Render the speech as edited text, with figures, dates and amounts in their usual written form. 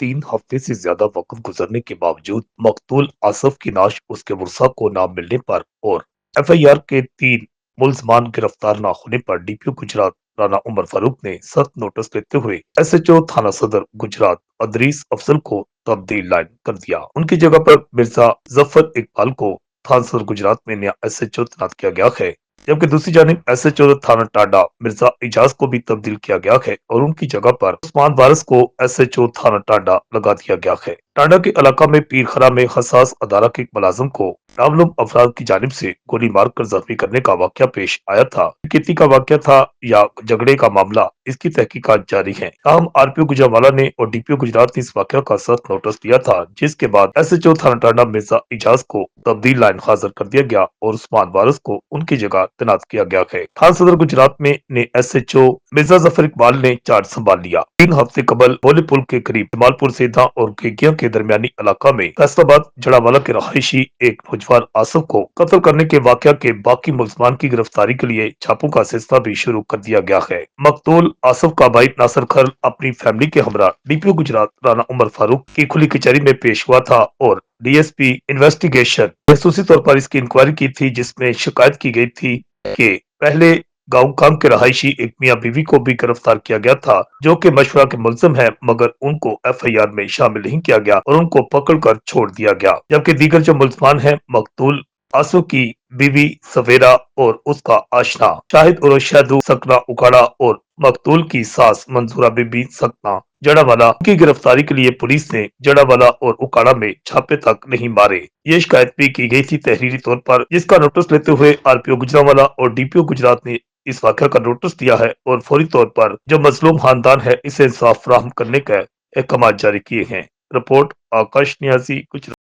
3 हफ्ते से ज्यादा वक्त गुजरने के बावजूद मकतूल आसफ की लाश उसके वर्सा को ना मिलने पर और एफआईआर के 3 मुल्जमान गिरफ्तार न होने पर डीपीओ गुजरात राना उमर फारूक ने सख्त नोटिस लेते हुए एसएचओ थाना सदर गुजरात अदरीस अफजल को तब्दील लाइन कर दिया। उनकी जगह पर मिर्जा जफर इकबाल को थाना सदर गुजरात में नया एसएचओ तैनात किया गया है, जबकि दूसरी जानिब एसएचओ थाना टांडा मिर्जा इजाज को भी तब्दील किया गया है और उनकी जगह पर उस्मान वारिस को एसएचओ थाना टांडा लगा दिया गया है। टांडा के इलाका में पीरखरा में हसास अदारा के एक मुलाजिम को नामलूम अफराद की जानिब से गोली मारकर जख्मी करने का वाकया पेश आया था। खेती का वाकया था या झगड़े का मामला, इसकी तहकीकात जारी है। ताहम आरपीओ गुजरावाला ने और डीपीओ गुजरात ने इस वाकया का सख्त नोटिस दिया था, जिसके बाद एसएचओ थाना टांडा मिर्जा इजाज को तब्दील लाइन हाजिर कर दिया गया और उस्मान वारिस को उनकी जगह तैनात किया गया है। थाना सदर गुजरात में ने एसएचओ मिर्जा जफर इकबाल ने चार्ज संभाल लिया। 3 हफ्ते कबल बोले पुल के करीब जमालपुर सेधा और घेगिया के दरमियानी इलाका में फैसलाबाद जड़ावाला के रहायशी एक नौजवान आसफ को कत्ल करने के वाकया के बाकी मुल्जमान की गिरफ्तारी के लिए छापों का सिलसिला भी शुरू कर दिया गया है। मकतूल आसफ का भाई नासिर खर अपनी फैमिली के हमरा डीपीओ गुजरात राना उमर फारूक की खुली कचहरी में पेश हुआ था और डीएसपी इन्वेस्टिगेशन खसूसी तौर पर इसकी इंक्वायरी की थी, जिसमें शिकायत की गई थी कि पहले गांव कांग के रहायशी एक मियां बीवी को भी गिरफ्तार किया गया था, जो कि मशवरा के मुलजिम है, मगर उनको एफआईआर में शामिल नहीं किया गया और उनको पकड़कर छोड़ दिया गया। जबकि दीगर जो मुल्जमान है मकतूल आंसू की बीवी सवेरा और उसका आशना शाहिद और शहदू सकना उकाड़ा और मकतूल की सास मंजूरा बीबी सकना जड़ावाला की गिरफ्तारी के लिए पुलिस ने जड़ावाला और उकाड़ा में छापे तक नहीं मारे। ये शिकायत भी की गई थी तहरीरी तौर पर, जिसका नोटिस लेते हुए आरपीओ गुजरावाला और डीपीओ गुजरात ने इस वाक़या का नोटिस दिया है और फौरी तौर पर जो मजलूम खानदान है इसे इंसाफ फराहम करने के अहकाम जारी किए हैं। रिपोर्ट आकाश न्याजी गुजरात।